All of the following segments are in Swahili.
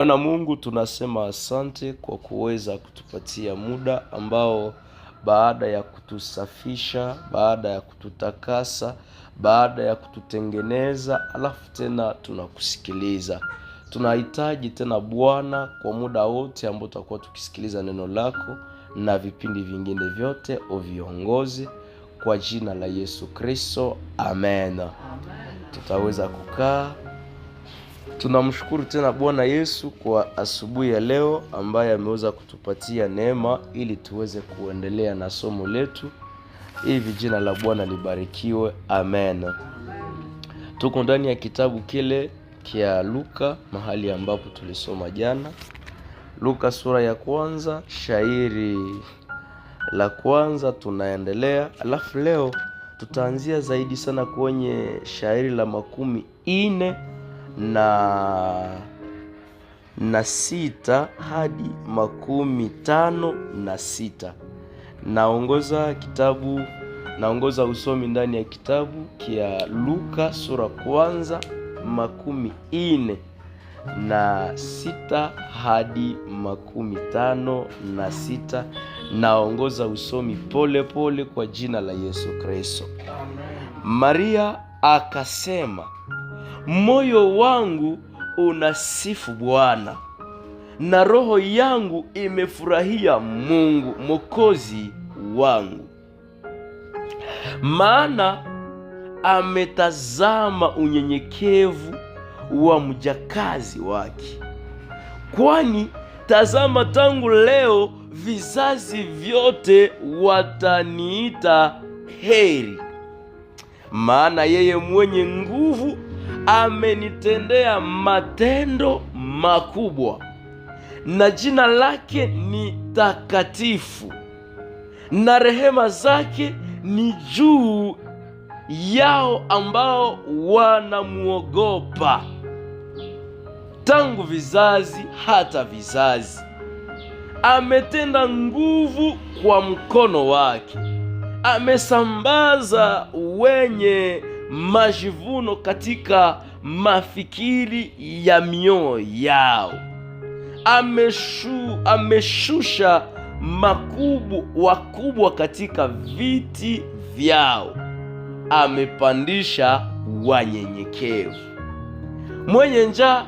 Bwana Mungu, tunasema asante kwa kuweza kutupatia muda ambao baada ya kutusafisha, baada ya kututakasa, baada ya kututengeneza, alafu tena tunakusikiliza. Tunahitaji tena Bwana kwa muda wote ambao tutakuwa tukisikiliza neno lako na vipindi vingine vyote uviongoze kwa jina la Yesu Kristo. Amen. Tutaweza kukaa. Tunamshukuru tena Bwana Yesu kwa asubuhi ya leo ambaye ameweza kutupatia neema ili tuweze kuendelea na somo letu. Hivi jina la Bwana libarikiwe. Amen. Tuko ndani ya kitabu kile kia Luka, mahali ambapo tulisoma jana. Luka sura ya kwanza, shairi la kwanza tunaendelea. Alafu leo tutaanzia zaidi sana kwenye shairi la 46 hadi 56. Naongoza usomi ndani ya kitabu kia Luka sura kwanza 46 hadi 56. Naongoza usomi pole pole kwa jina la Yesu Kristo. Maria akasema, moyo wangu unasifu Bwana, na roho yangu imefurahia Mungu Mwokozi wangu, maana ametazama unyenyekevu wa mjakazi wake. Kwani tazama, tangu leo vizazi vyote wataniita heri, maana yeye mwenye nguvu amenitendea matendo makubwa, na jina lake ni takatifu, na rehema zake ni juu yao ambao wanamuogopa, tangu vizazi hata vizazi. Ametenda nguvu kwa mkono wake, amesambaza wenye majivuno katika mafikiri ya mioyo yao. Ameshusha wakubwa katika viti vyao, amepandisha wanyenyekevu. Mwenye njaa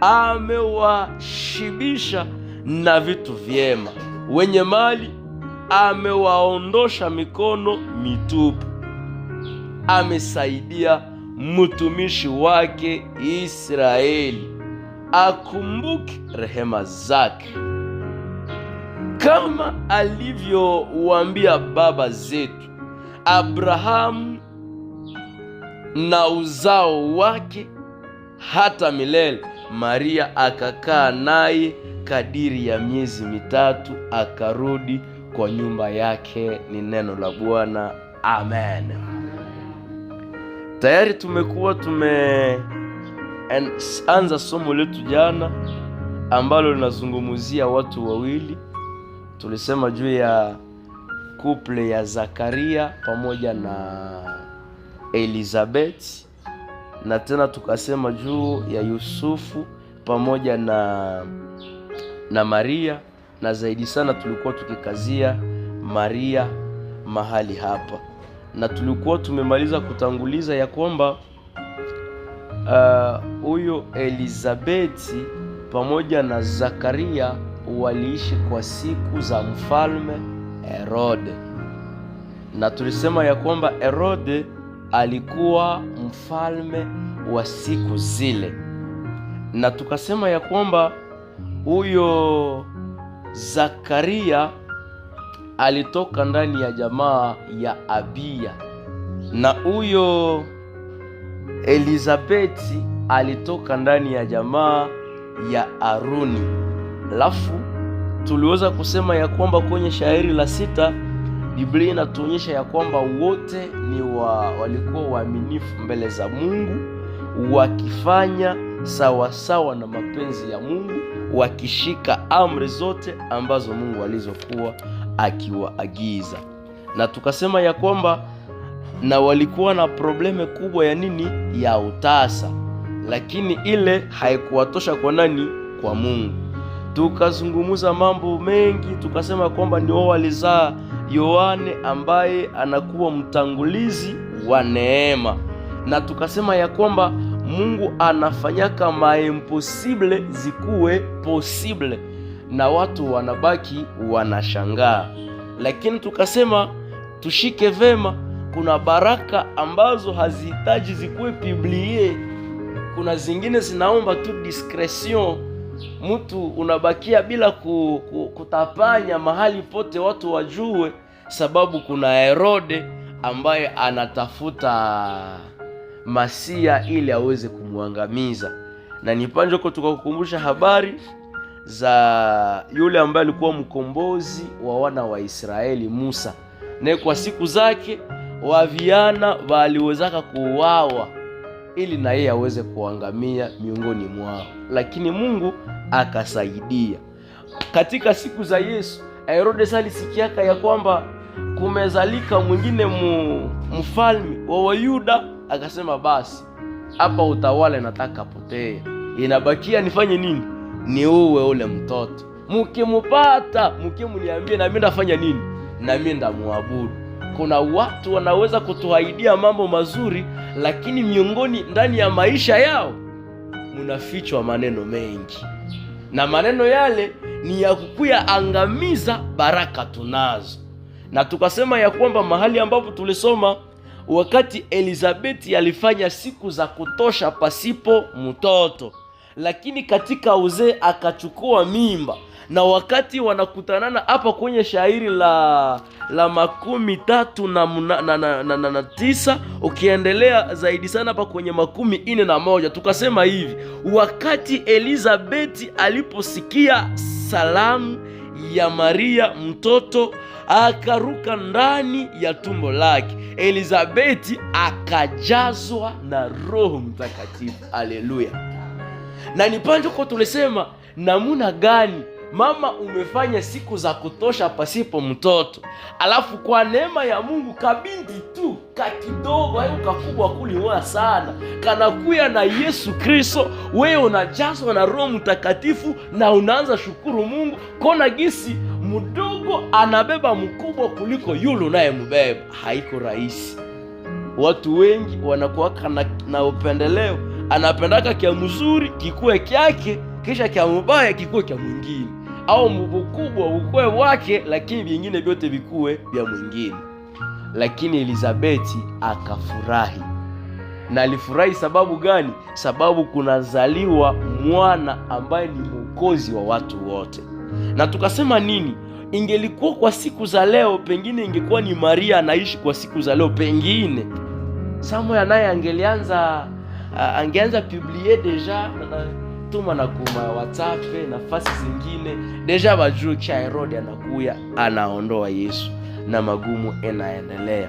amewashibisha na vitu vyema, wenye mali amewaondosha mikono mitupu. Amesaidia mtumishi wake Israeli, akumbuke rehema zake, kama alivyowaambia baba zetu Abrahamu na uzao wake hata milele. Maria akakaa naye kadiri ya miezi 3, akarudi kwa nyumba yake. Ni neno la Bwana. Amen. Tayari tumeanza somo letu jana ambalo linazungumzia watu wawili. Tulisema juu ya couple ya Zakaria pamoja na Elizabeth, na tena tukasema juu ya Yusufu pamoja na Maria, na zaidi sana tulikuwa tukikazia Maria mahali hapa. Na tulikuwa tumemaliza kutanguliza ya kwamba huyo Elizabeti pamoja na Zakaria waliishi kwa siku za mfalme Herode, na tulisema ya kwamba Herode alikuwa mfalme wa siku zile, na tukasema ya kwamba huyo Zakaria alitoka ndani ya jamaa ya Abia, na huyo Elizabeti alitoka ndani ya jamaa ya Aruni. Alafu tuliweza kusema ya kwamba kwenye shairi la 6 Biblia inatuonyesha ya kwamba wote walikuwa waaminifu mbele za Mungu, wakifanya sawasawa na mapenzi ya Mungu, wakishika amri zote ambazo Mungu alizokuwa akiwaagiza. Na tukasema ya kwamba na walikuwa na probleme kubwa ya nini? Ya utasa. lakini ile haikuwatosha kwa nani? Kwa Mungu. Tukazungumza mambo mengi, tukasema kwamba ni wao walizaa Yohane ambaye anakuwa mtangulizi wa neema, na tukasema ya kwamba Mungu anafanyaka maimpossible zikuwe possible, na watu wanabaki wanashangaa. Lakini tukasema tushike vema, kuna baraka ambazo hazihitaji zikuwe publie, kuna zingine zinaomba tu discretion. Mtu unabakia bila kutapanya mahali pote watu wajue, sababu kuna Herode ambaye anatafuta Masia ili aweze kumwangamiza. Na nipanje kwa tukakukumbusha habari za yule ambaye alikuwa mkombozi wa wana wa Israeli, Musa. Na kwa siku zake waviana waliwezaka kuuawa ili na yeye aweze kuangamia miongoni mwao, lakini Mungu akasaidia. Katika siku za Yesu, Herode alisikiaka ya kwamba kumezalika mwingine mfalme wa Wayuda, akasema basi hapa utawala nataka potea, inabakia nifanye nini? Niuwe ule mtoto. Mkimupata mkimniambie, na mimi nafanya nini? Na mimi ndamwabudu. Kuna watu wanaweza kutuahidia mambo mazuri, lakini miongoni ndani ya maisha yao munafichwa maneno mengi, na maneno yale ni ya kukuya angamiza baraka tunazo. Na tukasema ya kwamba mahali ambapo tulisoma, wakati Elizabeti alifanya siku za kutosha pasipo mtoto, lakini katika uzee akachukua mimba. Na wakati wanakutanana hapa kwenye shairi la 39, ukiendelea zaidi sana hapa kwenye 41, tukasema hivi: wakati Elizabeti aliposikia salamu ya Maria, mtoto akaruka ndani ya tumbo lake. Elizabeti akajazwa na Roho Mtakatifu. Haleluya! Na nipande kwa tulisema namuna gani mama umefanya siku za kutosha pasipo mtoto, alafu kwa neema ya Mungu kabindi tu kakidogo hayo kakubwa kuliwa sana kanakuya na Yesu Kristo, wewe unajazwa na Roho Mtakatifu na unaanza shukuru Mungu. Kona gisi mdogo anabeba mkubwa kuliko yule unayembeba. Haiko rahisi. Watu wengi wanakuwa na upendeleo, anapendaka kia mzuri kikuwe kyake, kisha kia mbaya kikuwe kia mwingine, au mkubwa ukue wake lakini vingine vyote vikuwe vya mwingine. Lakini Elizabeti akafurahi. Na alifurahi sababu gani? Sababu kunazaliwa mwana ambaye ni mwokozi wa watu wote. Na tukasema nini? Ingelikuwa kwa siku za leo, pengine ingekuwa ni Maria anaishi kwa siku za leo, pengine Samuel naye angeanza publier deja na tuma na kuma WhatsApp nafasi zingine deja bajue cha Herode anakuya anaondoa Yesu na magumu yanaendelea.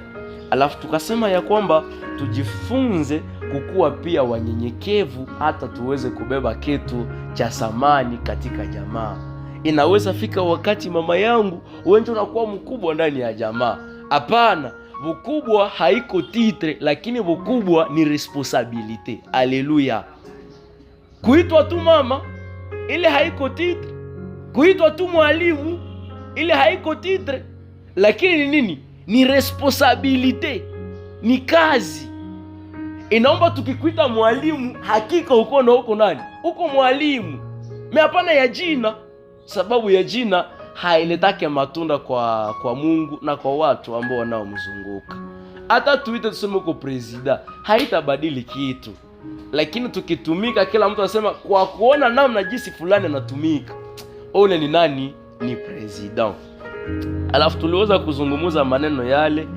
Alafu tukasema ya kwamba tujifunze kukuwa pia wanyenyekevu, hata tuweze kubeba kitu cha samani katika jamaa. Inaweza fika wakati mama yangu wewe unakuwa mkubwa ndani ya jamaa. Hapana, ukubwa haiko titre, lakini ukubwa ni responsabilite. Haleluya! Kuitwa tu mama ile haiko titre, kuitwa tu mwalimu ile haiko titre, lakini ni nini? Ni responsabilite, ni kazi. Inaomba tukikuita mwalimu, hakika uko na uko nani? Uko mwalimu. Mimi hapana ya jina, sababu ya jina hailetake matunda kwa Mungu na kwa watu ambao wanaomzunguka. Hata tuite tuseme uko president, haitabadili kitu. Lakini tukitumika, kila mtu anasema kwa kuona namna jinsi fulani anatumika, ole ni nani? Ni president. Alafu tuliweza kuzungumuza maneno yale,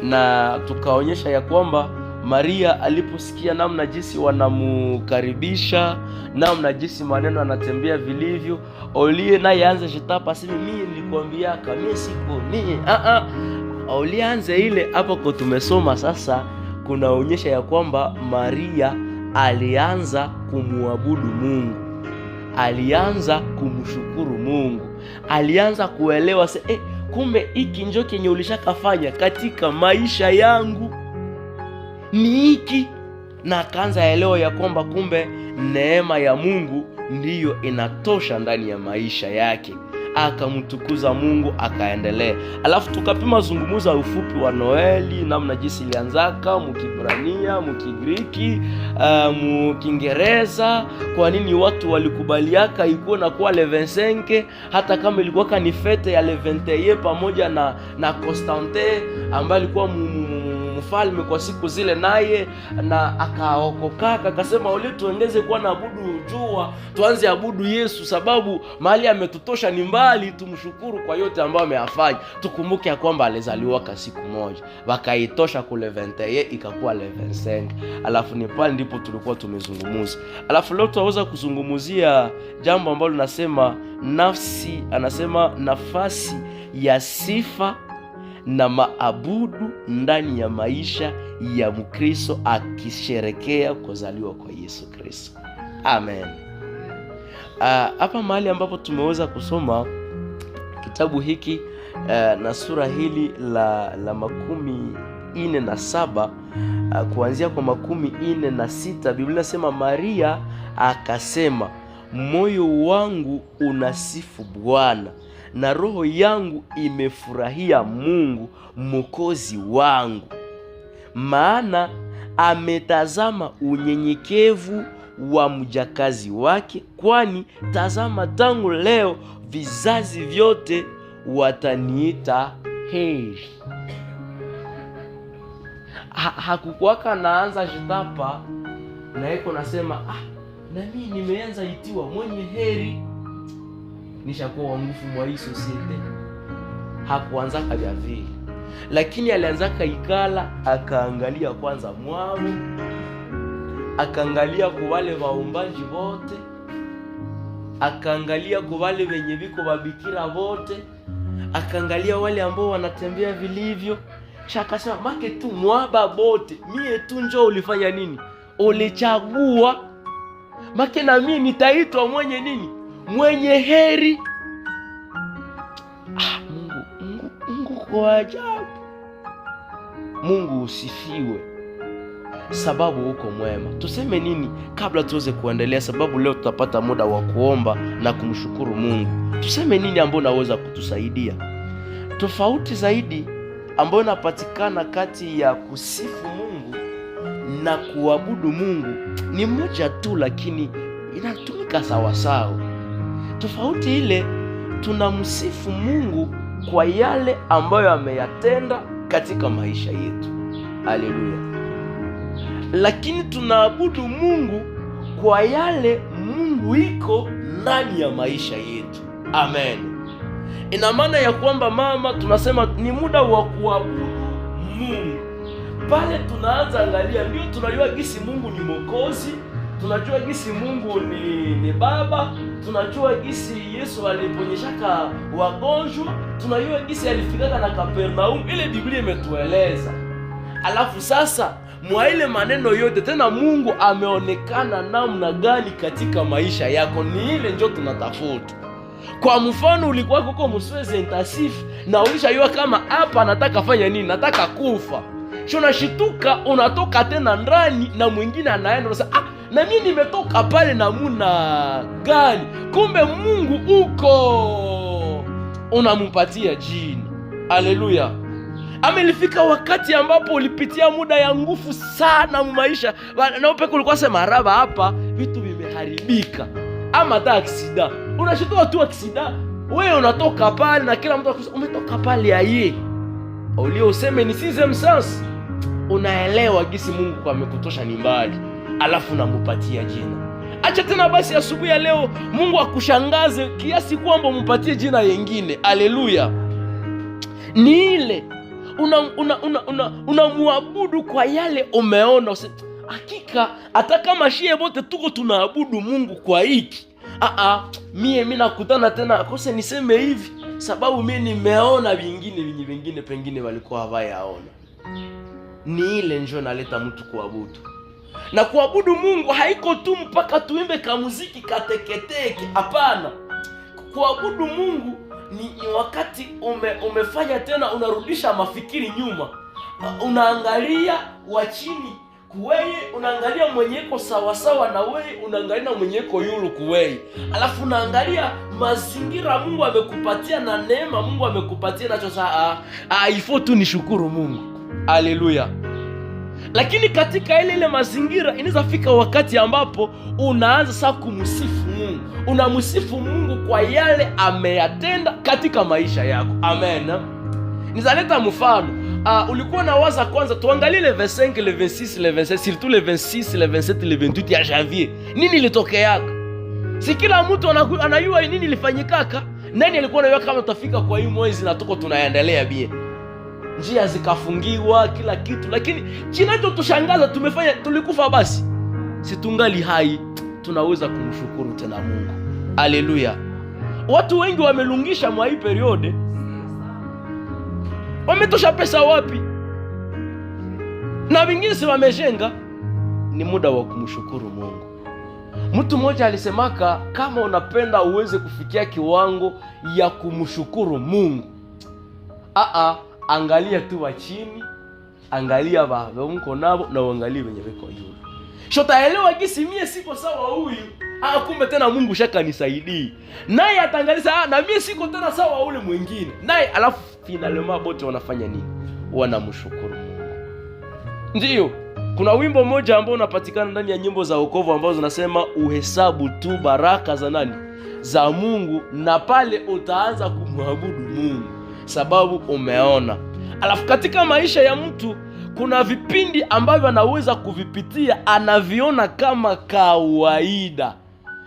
na tukaonyesha ya kwamba Maria aliposikia namna jinsi wanamukaribisha, namna jinsi maneno anatembea vilivyo, Olie naye anze jitapa sema mimi nilikwambia kama siko mimi Olie anze ile hapo kwa tumesoma sasa. Kunaonyesha ya kwamba Maria alianza kumuabudu Mungu, alianza kumshukuru Mungu, alianza kuelewa kumbe hiki njo kenye ulishakafanya katika maisha yangu ni hiki. na akaanza elewa ya kwamba kumbe neema ya Mungu ndiyo inatosha ndani ya maisha yake. Akamtukuza Mungu, akaendelea. Alafu tukapima zungumuza ufupi wa Noeli, namna jinsi ilianzaka Mukibrania, Mukigiriki, Mukiingereza. Kwa nini watu walikubaliaka ikuwe na kuwa le 25, hata kama ilikuwa ni fete ya le 21 pamoja na Constantin ambaye alikuwa mfalme kwa siku zile, naye na akaokoka akasema ole tuongeze kuwa na abudu jua, tuanze abudu Yesu sababu mahali ametutosha ni mbali, tumshukuru kwa yote ambayo ameyafanya. Tukumbuke ya kwamba alizaliwa kwa siku moja, wakaitosha kule 21 ikakuwa le 25. Alafu ni pale ndipo tulikuwa tumezungumuza. Alafu leo tutaweza kuzungumuzia jambo ambalo linasema nafasi ya sifa na maabudu ndani ya maisha ya Mkristo akisherekea kuzaliwa kwa Yesu Kristo. Amen. Hapa mahali ambapo tumeweza kusoma kitabu hiki na sura hili la 47 kuanzia kwa 46, Biblia inasema Maria akasema, moyo wangu unasifu Bwana na roho yangu imefurahia Mungu Mwokozi wangu, maana ametazama unyenyekevu wa mjakazi wake, kwani tazama tangu leo vizazi vyote wataniita heri. Hakukuwaka naanza jitapa na eko nasema na mimi nimeanza itiwa mwenye heri, nishakuwa wangufu mwa hii society. Hakuanza vya vile, lakini alianza ikala, akaangalia kwanza mwao, akaangalia kwa wale waombaji wote, akaangalia kwa wale wenye viko babikira wote, akaangalia wale ambao wanatembea vilivyo. Akasema make tu mwaba bote, mie tu njoo ulifanya nini? Ulichagua. Make na mimi nitaitwa mwenye nini? Mwenye heri. Mungu kwa ajabu. Mungu usifiwe, sababu uko mwema. Tuseme nini kabla tuweze kuendelea, sababu leo tutapata muda wa kuomba na kumshukuru Mungu. Tuseme nini ambao naweza kutusaidia? Tofauti zaidi ambayo inapatikana kati ya kusifu Mungu na kuabudu Mungu ni moja tu, lakini inatumika sawa sawa. Tofauti ile, tunamsifu Mungu kwa yale ambayo ameyatenda katika maisha yetu. Haleluya. Lakini tunaabudu Mungu kwa yale Mungu iko ndani ya maisha yetu. Amen. Ina maana ya kwamba mama, tunasema ni muda wa kuabudu Mungu. Pale tunaanza angalia, ndio tunajua gisi Mungu ni Mwokozi, tunajua gisi Mungu ni Baba, tunajua gisi Yesu aliponyeshaka wagonjwa, tunajua gisi alifikaka na Kapernaum, ile Biblia imetueleza. Alafu sasa mwa ile maneno yote tena Mungu ameonekana namna gani katika maisha yako, ni ile ndio tunatafuta. Kwa mfano ulikuwa huko msweze intensif na ulishajua kama hapa nataka fanya nini, nataka kufa. Shona shituka unatoka tena ndani na mwingine anaenda unasema na mimi nimetoka pale namuna gani? Kumbe Mungu uko unampatia jina. Haleluya. Amelifika wakati ambapo ulipitia muda ya nguvu sana mu maisha na upeke ulikuwa sema raba hapa vitu vimeharibika ama hata aksida. Unashitoa tu aksida, wewe unatoka pale na kila mtu umetoka pale aye. Ulio useme ni sixième sens. Unaelewa gisi Mungu kwa amekutosha ni mbali, alafu namupatia jina. Acha tena basi asubuhi ya leo Mungu akushangaze kiasi kwamba umpatie jina yengine. Haleluya. Ni ile unamwabudu kwa yale umeona. Hakika hata kama shie bote tuko tunaabudu Mungu kwa hiki. Mimi nakutana tena kose niseme hivi sababu mimi nimeona vingine pengine walikuwa hawayaona. Ni ile njoo naleta mtu kuabudu. Na kuabudu Mungu haiko tu mpaka tuimbe ka muziki kateketeke. Hapana. Kuabudu Mungu ni wakati umefanya tena unarudisha mafikiri nyuma. Unaangalia wa chini kuweye, unaangalia mwenye iko sawa sawa na wewe, unaangalia mwenye iko yulu kuweye, alafu unaangalia mazingira Mungu amekupatia na neema Mungu amekupatia nacho. Ifo tu nishukuru Mungu. Haleluya. Lakini katika ile mazingira inaweza fika wakati ambapo unaanza sasa kumsifu Mungu. Unamsifu Mungu kwa yale ameyatenda katika maisha yako. Amen. Nizaleta mfano. Ulikuwa na waza kwanza tuangalie le 25, le 26, le 27, surtout le 26, le 27, le 28 ya janvier. Nini ilitokeaka? Si kila mtu anayua nini ilifanyikaka? Nani alikuwa anayua kama tutafika kwa hii mwezi na tuko tunaendelea bien? Njia zikafungiwa kila kitu, lakini kinachotushangaza tumefanya, tulikufa basi. Si tungali hai, tunaweza kumshukuru tena Mungu. Haleluya. Watu wengi wamelungisha mwa hii periode. Wametosha pesa wapi? Na wengine si wamejenga. Ni muda wa kumshukuru Mungu. Mtu mmoja alisemaka kama unapenda uweze kufikia kiwango ya kumshukuru Mungu, angalia tu wa chini, angalia baba mko nabo na uangalie wenye weko yule. Shotaelewa gisi mie siko sawa huyu. Kumbe tena Mungu shaka nisaidii. Naye atangalia na mie siko tena sawa ule mwingine. Naye alafu finalema bote wanafanya nini? Wanamshukuru Mungu. Ndiyo, kuna wimbo moja ambao unapatikana ndani ya nyimbo za wokovu ambazo zinasema uhesabu tu baraka za nani? Za Mungu, na pale utaanza kumwabudu Mungu sababu umeona. Alafu katika maisha ya mtu kuna vipindi ambavyo anaweza kuvipitia anaviona kama kawaida,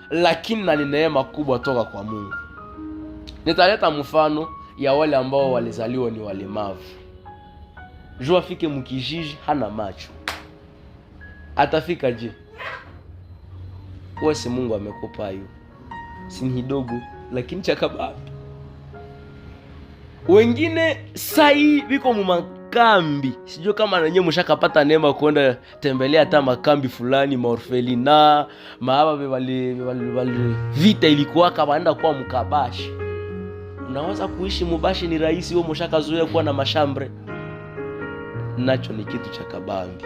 lakini na ni neema kubwa toka kwa Mungu. Nitaleta mfano ya wale ambao walizaliwa ni walemavu. Jua afike mkijiji hana macho, atafika je? Wewe si Mungu amekupa hiyo, si kidogo lakini chakababi. Wengine sai biko mumakambi, sijui kama na nyewe mshakapata neema kwenda tembelea hata makambi fulani, maorfelina, maaba wale vita ilikuwa kama anaenda kwa mkabashi. Unaweza kuishi mubashi ni rahisi, wewe mshakazoea kuwa na mashambre. Nacho ni kitu cha kabambi.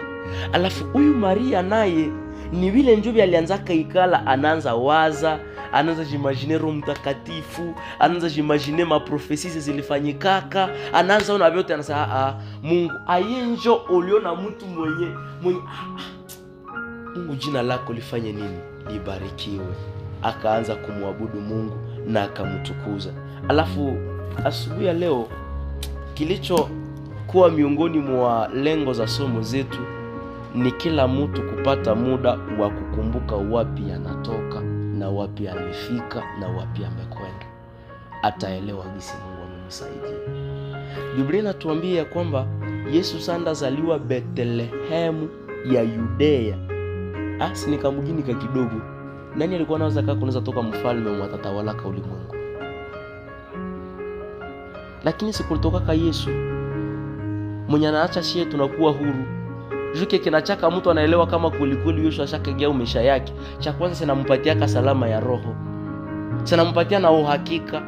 Alafu huyu Maria naye ni vile njobi alianza kaikala, anaanza waza, anaanza jimagine Roho Mtakatifu, anaanza jimagine maprofesi zilifanyikaka, anaanza ona vyote, anasema Mungu ayenjo uliona mtu mwenye Mungu jina lako lifanye nini? Libarikiwe. Akaanza kumwabudu Mungu na akamtukuza. Alafu asubuhi ya leo kilicho kuwa miongoni mwa lengo za somo zetu ni kila mtu kupata muda wa kukumbuka wapi anatoka na wapi amefika na wapi amekwenda. Ataelewa jinsi Mungu amemsaidia. Biblia inatuambia kwamba Yesu sanda zaliwa Bethlehemu ya Yudea. Si ni kamugini ka kidogo. Nani alikuwa anaweza kunaweza toka mfalme mwatatawala ka ulimwengu? Lakini sikulitoka ka Yesu mwenye anaacha shie tunakuwa huru. Juke kinachaka mtu anaelewa kama kulikuli Yesu ashakegea maisha yake. Cha kwanza sinampatia salama ya roho. Sinampatia na uhakika.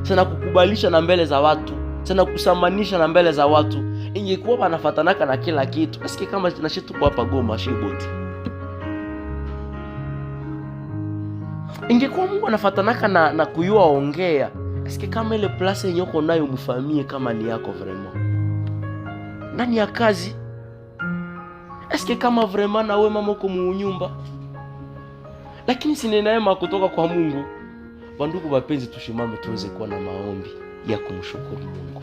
Sana kukubalisha na mbele za watu. Sana kusamanisha na mbele za watu. Ingekuwa wanafatanaka na kila kitu. Asikie kama tunashitu kwa hapa Goma shiboti. Ingekuwa Mungu anafatanaka na kuyua ongea. Asikie kama ile place yenye uko nayo mfamie kama ni yako vraiment. Ndani ya kazi, eske kama vraiment na wewe mama uko munyumba. Lakini si neema kutoka kwa Mungu. Bandugu wapenzi, tushimame tuweze kuwa na maombi ya kumshukuru Mungu.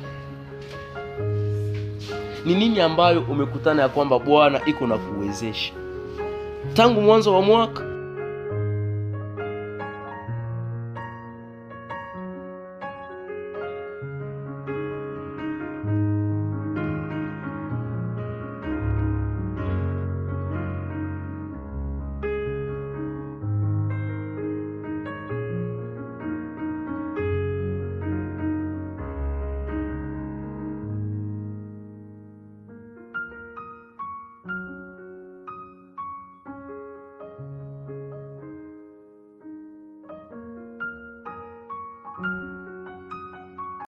Ni nini ambayo umekutana ya kwamba Bwana iko na kuwezesha tangu mwanzo wa mwaka